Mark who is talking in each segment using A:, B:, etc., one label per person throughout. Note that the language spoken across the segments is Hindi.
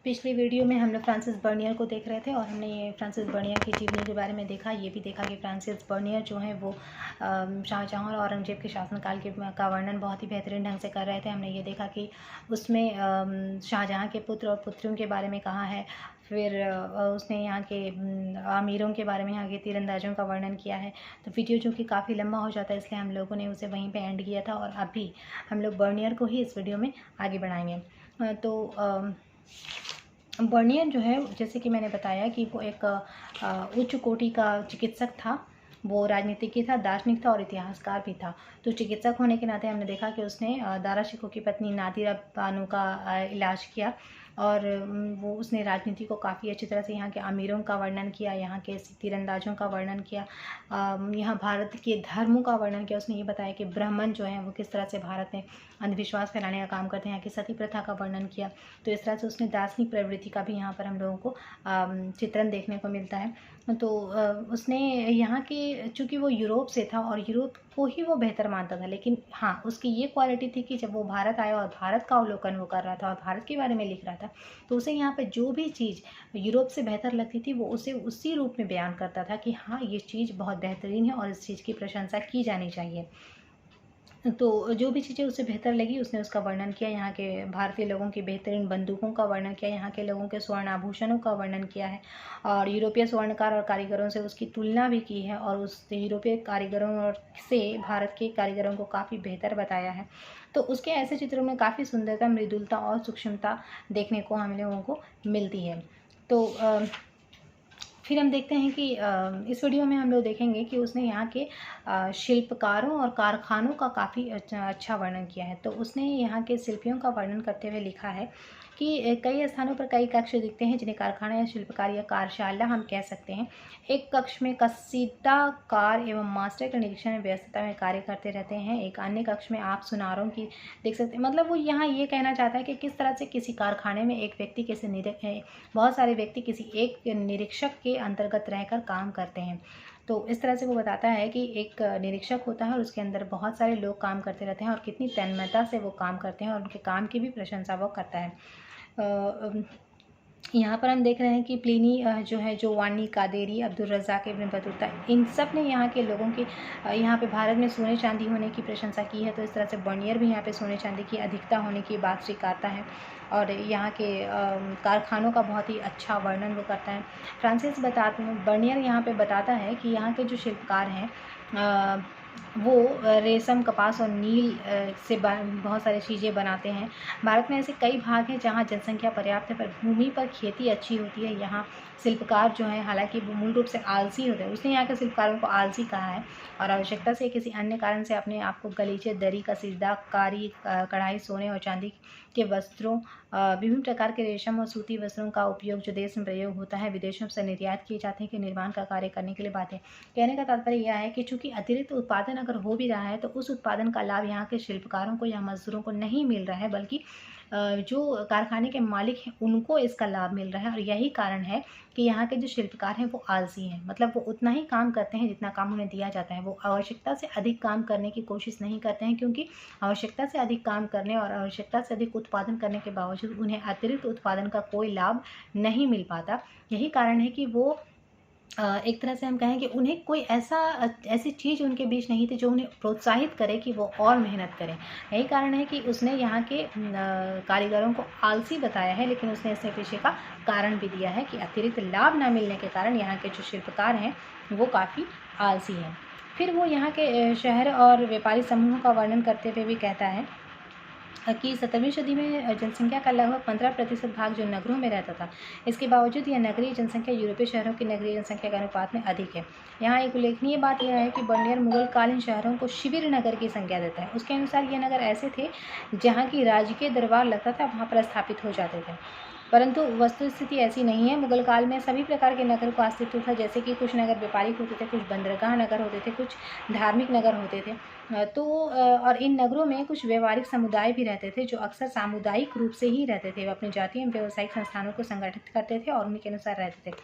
A: पिछली वीडियो में हम लोग फ्रांसिस बर्नियर को देख रहे थे और हमने ये फ्रांसिस बर्नियर की जीवनी के बारे में देखा। ये भी देखा कि फ्रांसिस बर्नियर जो है वो शाहजहाँ और औरंगजेब के शासनकाल का वर्णन बहुत ही बेहतरीन ढंग से कर रहे थे। हमने ये देखा कि उसमें शाहजहाँ के पुत्र और पुत्रियों के बारे में कहा है। फिर उसने यहाँ के अमीरों के बारे में, यहाँ के तीरंदाजों का वर्णन किया है। तो वीडियो जो कि काफ़ी लंबा हो जाता है, इसलिए हम लोगों ने उसे वहीं पे एंड किया था और अभी हम लोग बर्नियर को ही इस वीडियो में आगे बढ़ाएंगे। तो बर्नियर जो है, जैसे कि मैंने बताया कि वो एक उच्च कोटि का चिकित्सक था। वो राजनीतिज्ञ था, दार्शनिक था और इतिहासकार भी था। तो चिकित्सक होने के नाते हमने देखा कि उसने दारा शिकोह की पत्नी नादिरा बानो का इलाज किया और वो उसने राजनीति को काफ़ी अच्छी तरह से, यहाँ के अमीरों का वर्णन किया, यहाँ के तीरंदाजों का वर्णन किया, यहाँ भारत के धर्मों का वर्णन किया। उसने ये बताया कि ब्राह्मण जो है वो किस तरह से भारत में अंधविश्वास फैलाने का काम करते हैं, यहाँ की सती प्रथा का वर्णन किया। तो इस तरह से उसने दार्शनिक प्रवृत्ति का भी यहाँ पर हम लोगों को चित्रण देखने को मिलता है। तो उसने यहाँ के, चूँकि वो यूरोप से था और यूरोप को ही वो बेहतर मानता था, लेकिन हाँ उसकी ये क्वालिटी थी कि जब वो भारत आया और भारत का अवलोकन वो कर रहा था और भारत के बारे में लिख रहा था, तो उसे यहाँ पे जो भी चीज़ यूरोप से बेहतर लगती थी वो उसे उसी रूप में बयान करता था कि हाँ ये चीज़ बहुत बेहतरीन है और इस चीज़ की प्रशंसा की जानी चाहिए। तो जो भी चीज़ें उसे बेहतर लगी उसने उसका वर्णन किया। यहाँ के भारतीय लोगों की बेहतरीन बंदूकों का वर्णन किया, यहाँ के लोगों के स्वर्ण आभूषणों का वर्णन किया है और यूरोपीय स्वर्णकार और कारीगरों से उसकी तुलना भी की है और उस यूरोपीय कारीगरों से भारत के कारीगरों को काफ़ी बेहतर बताया है। तो उसके ऐसे चित्रों में काफ़ी सुंदरता, मृदुलता और सूक्ष्मता देखने को हम लोगों को मिलती है। तो फिर हम देखते हैं कि इस वीडियो में हम लोग देखेंगे कि उसने यहाँ के शिल्पकारों और कारखानों का काफ़ी अच्छा वर्णन किया है। तो उसने यहाँ के शिल्पियों का वर्णन करते हुए लिखा है कि कई स्थानों पर कई कक्ष दिखते हैं जिन्हें कारखाना या शिल्पकार या कार्यशाला हम कह सकते हैं। एक कक्ष में कसीदाकार एवं मास्टर के निरीक्षण में व्यस्तता में कार्य करते रहते हैं। एक अन्य कक्ष में आप सुनारों की देख सकते हैं। मतलब वो यहाँ ये कहना चाहता है कि किस तरह से किसी कारखाने में एक व्यक्ति बहुत सारे व्यक्ति किसी एक निरीक्षक के अंतर्गत रहकर काम करते हैं। तो इस तरह से वो बताता है कि एक निरीक्षक होता है और उसके अंदर बहुत सारे लोग काम करते रहते हैं और कितनी तन्मयता से वो काम करते हैं और उनके काम की भी प्रशंसा वो करता है। यहाँ पर हम देख रहे हैं कि प्लिनी जो है, Giovanni Qaderi, Abdul Razzaq Ibn Battuta, इन सब ने यहाँ के लोगों की यहाँ पे भारत में सोने चांदी होने की प्रशंसा की है। तो इस तरह से बर्नियर भी यहाँ पे सोने चांदी की अधिकता होने की बात स्वीकारता है और यहाँ के कारखानों का बहुत ही अच्छा वर्णन वो करता है। बर्नियर यहाँ पे बताता है कि यहाँ के जो शिल्पकार हैं वो रेशम, कपास और नील से बहुत सारी चीज़ें बनाते हैं। भारत में ऐसे कई भाग हैं जहाँ जनसंख्या पर्याप्त है पर भूमि पर खेती अच्छी होती है। यहाँ शिल्पकार जो है, हालांकि वो मूल रूप से आलसी होते हैं, उसने यहाँ के शिल्पकारों को आलसी कहा है और आवश्यकता से किसी अन्य कारण से अपने आप को गलीचे, दरी, कसीदाकारी, कढ़ाई, सोने और चांदी के वस्त्रों, विभिन्न प्रकार के रेशम और सूती वस्त्रों का उपयोग जो देश में प्रयोग होता है विदेशों से निर्यात किए जाते हैं कि निर्माण का कार्य करने के लिए बातें। कहने का तात्पर्य यह है कि चूंकि अतिरिक्त उत्पादन अगर हो भी रहा है तो उस उत्पादन का लाभ यहाँ के शिल्पकारों को या मजदूरों को नहीं मिल रहा है, बल्कि जो कारखाने के मालिक हैं उनको इसका लाभ मिल रहा है। और यही कारण है कि यहाँ के जो शिल्पकार हैं वो आलसी हैं। मतलब वो उतना ही काम करते हैं जितना काम उन्हें दिया जाता है। वो आवश्यकता से अधिक काम करने की कोशिश नहीं करते हैं, क्योंकि आवश्यकता से अधिक काम करने और आवश्यकता से अधिक उत्पादन करने के बावजूद उन्हें अतिरिक्त उत्पादन का कोई लाभ नहीं मिल पाता। यही कारण है कि वो एक तरह से हम कहें कि उन्हें कोई ऐसी चीज़ उनके बीच नहीं थी जो उन्हें प्रोत्साहित करे कि वो और मेहनत करें। यही कारण है कि उसने यहाँ के कारीगरों को आलसी बताया है, लेकिन उसने इसके पीछे का कारण भी दिया है कि अतिरिक्त लाभ न मिलने के कारण यहाँ के जो शिल्पकार हैं वो काफ़ी आलसी हैं। फिर वो यहाँ के शहर और व्यापारी समूहों का वर्णन करते हुए भी कहता है कि 17वीं सदी में जनसंख्या का लगभग 15% भाग जो नगरों में रहता था। इसके बावजूद यह नगरीय जनसंख्या यूरोपीय शहरों की नगरीय जनसंख्या के अनुपात में अधिक है। यहाँ एक उल्लेखनीय बात यह है कि बर्नियर मुगल कालीन शहरों को शिविर नगर की संज्ञा देता है। उसके अनुसार ये नगर ऐसे थे जहाँ की राजकीय दरबार लगता था, वहाँ पर स्थापित हो जाते थे, परंतु वस्तुस्थिति ऐसी नहीं है। मुगल काल में सभी प्रकार के नगर को अस्तित्व था, जैसे कि कुछ नगर व्यापारिक होते थे, कुछ बंदरगाह नगर होते थे, कुछ धार्मिक नगर होते थे। और इन नगरों में कुछ व्यवहारिक समुदाय भी रहते थे जो अक्सर सामुदायिक रूप से ही रहते थे। वे अपनी जातीय एवं व्यावसायिक संस्थानों को संगठित करते थे और उनके अनुसार रहते थे।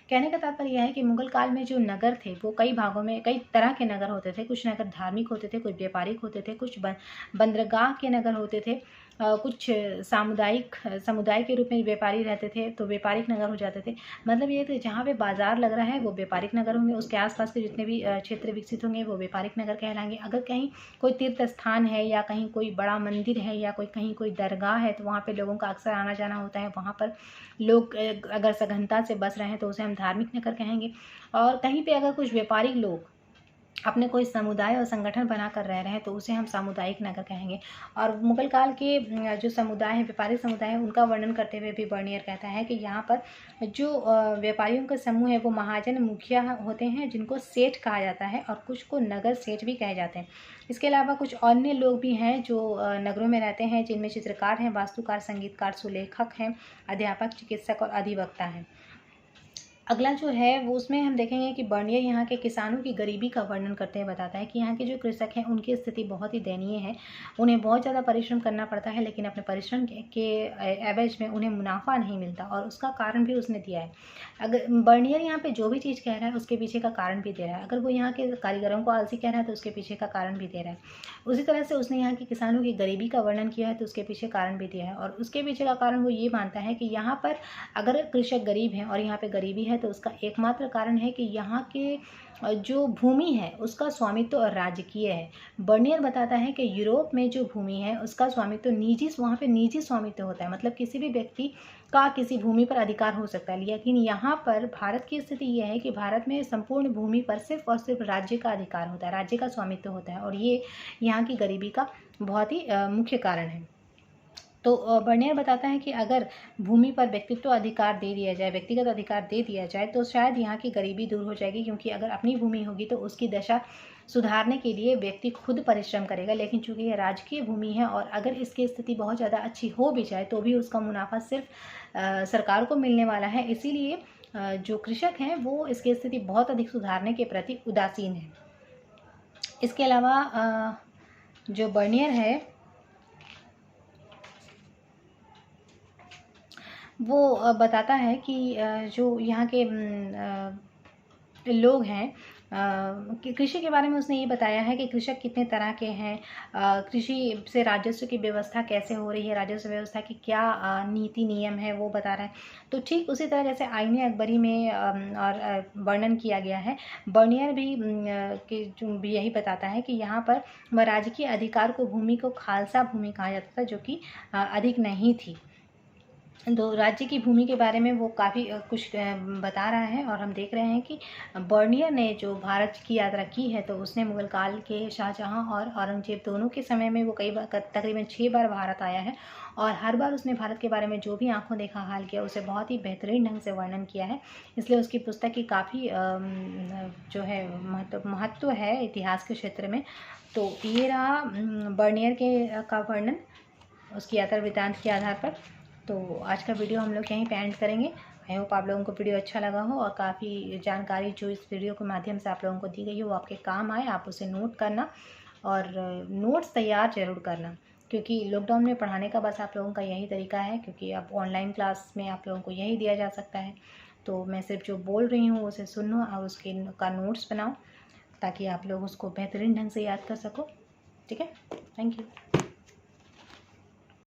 A: कहने का तात्पर्य यह है कि मुगल काल में जो नगर थे वो कई भागों में कई तरह के नगर होते थे। कुछ नगर धार्मिक होते थे, कुछ व्यापारिक होते थे, कुछ बंदरगाह के नगर होते थे कुछ समुदाय के रूप में व्यापारी रहते थे तो व्यापारिक नगर हो जाते थे। मतलब ये कि जहाँ पे बाजार लग रहा है वो व्यापारिक नगर होंगे, उसके आसपास के जितने भी क्षेत्र विकसित होंगे वो व्यापारिक नगर कहलाएंगे। अगर कहीं कोई तीर्थ स्थान है या कहीं कोई बड़ा मंदिर है या कहीं कोई दरगाह है तो वहाँ पे लोगों का अक्सर आना जाना होता है। वहाँ पर लोग अगर सघनता से बस रहे हैं तो उसे हम धार्मिक नगर कहेंगे। और कहीं पे अगर कुछ व्यापारिक लोग अपने कोई समुदाय और संगठन बनाकर रह रहे हैं तो उसे हम सामुदायिक नगर कहेंगे। और मुगल काल के जो समुदाय है, व्यापारिक समुदाय है, उनका वर्णन करते हुए भी बर्नियर कहता है कि यहाँ पर जो व्यापारियों का समूह है वो महाजन मुखिया होते हैं जिनको सेठ कहा जाता है और कुछ को नगर सेठ भी कहे जाते हैं। इसके अलावा कुछ अन्य लोग भी हैं जो नगरों में रहते हैं, जिनमें चित्रकार हैं, वास्तुकार, संगीतकार, सुलेखक हैं, अध्यापक, चिकित्सक और अधिवक्ता हैं। अगला जो है वो उसमें हम देखेंगे कि बर्नियर यहाँ के किसानों की गरीबी का वर्णन करते हैं बताता है कि यहाँ के जो कृषक हैं उनकी स्थिति बहुत ही दयनीय है। उन्हें बहुत ज़्यादा परिश्रम करना पड़ता है लेकिन अपने परिश्रम के एवज में उन्हें मुनाफा नहीं मिलता और उसका कारण भी उसने दिया है। अगर बर्नियर यहाँ पे जो भी चीज़ कह रहा है उसके पीछे का कारण भी दे रहा है। अगर वो यहाँ के कारीगरों को आलसी कह रहा है तो उसके पीछे का कारण भी दे रहा है। उसी तरह से उसने यहाँ के किसानों की गरीबी का वर्णन किया है तो उसके पीछे कारण भी दिया है। और उसके पीछे का कारण वो ये मानता है कि यहाँ पर अगर कृषक गरीब हैं और यहाँ पे गरीबी है तो उसका एकमात्र कारण है कि यहाँ के जो भूमि है उसका स्वामित्व और राजकीय है। बर्नियर बताता है कि यूरोप में जो भूमि है उसका स्वामित्व वहाँ पे निजी स्वामित्व होता है। मतलब किसी भी व्यक्ति का किसी भूमि पर अधिकार हो सकता है, लेकिन यहाँ पर भारत की स्थिति यह है कि भारत में संपूर्ण भूमि पर सिर्फ और सिर्फ राज्य का अधिकार होता है, राज्य का स्वामित्व होता है और ये यहाँ की गरीबी का बहुत ही मुख्य कारण है। तो बर्नियर बताता है कि अगर भूमि पर व्यक्तिगत अधिकार दे दिया जाए तो शायद यहाँ की गरीबी दूर हो जाएगी, क्योंकि अगर अपनी भूमि होगी तो उसकी दशा सुधारने के लिए व्यक्ति खुद परिश्रम करेगा। लेकिन चूंकि यह राजकीय भूमि है और अगर इसकी स्थिति बहुत ज़्यादा अच्छी हो भी जाए तो भी उसका मुनाफा सिर्फ सरकार को मिलने वाला है। इसीलिए जो कृषक हैं वो इसकी स्थिति बहुत अधिक सुधारने के प्रति उदासीन है। इसके अलावा जो बर्नियर है वो बताता है कि जो यहाँ के लोग हैं कृषि के बारे में उसने ये बताया है कि कृषक कितने तरह के हैं, कृषि से राजस्व की व्यवस्था कैसे हो रही है, राजस्व व्यवस्था की क्या नीति नियम है वो बता रहा है। तो ठीक उसी तरह जैसे आईने अकबरी में और वर्णन किया गया है, बर्नियर भी यही बताता है कि यहाँ पर राजकीय अधिकार को भूमि को खालसा भूमि कहा जाता था जो कि अधिक नहीं थी। तो राज्य की भूमि के बारे में वो काफ़ी कुछ बता रहा है और हम देख रहे हैं कि बर्नियर ने जो भारत की यात्रा की है तो उसने मुगल काल के शाहजहां और औरंगजेब दोनों के समय में वो कई बार तकरीबन 6 बार भारत आया है और हर बार उसने भारत के बारे में जो भी आंखों देखा हाल किया उसे बहुत ही बेहतरीन ढंग से वर्णन किया है। इसलिए उसकी पुस्तक की काफ़ी जो है महत्व है इतिहास के क्षेत्र में। तो ये रहा बर्नियर का वर्णन उसकी यात्रा वृत्तांत के आधार पर। तो आज का वीडियो हम लोग यहीं पे एंड करेंगे। आई होप आप लोगों को वीडियो अच्छा लगा हो और काफ़ी जानकारी जो इस वीडियो के माध्यम से आप लोगों को दी गई हो वो आपके काम आए। आप उसे नोट करना और नोट्स तैयार जरूर करना, क्योंकि लॉकडाउन में पढ़ाने का बस आप लोगों का यही तरीका है, क्योंकि अब ऑनलाइन क्लास में आप लोगों को यही दिया जा सकता है। तो मैं सिर्फ जो बोल रही हूँ उसे सुनो और उसके का नोट्स बनाओ ताकि आप लोग उसको बेहतरीन ढंग से याद कर सको। ठीक है, थैंक यू।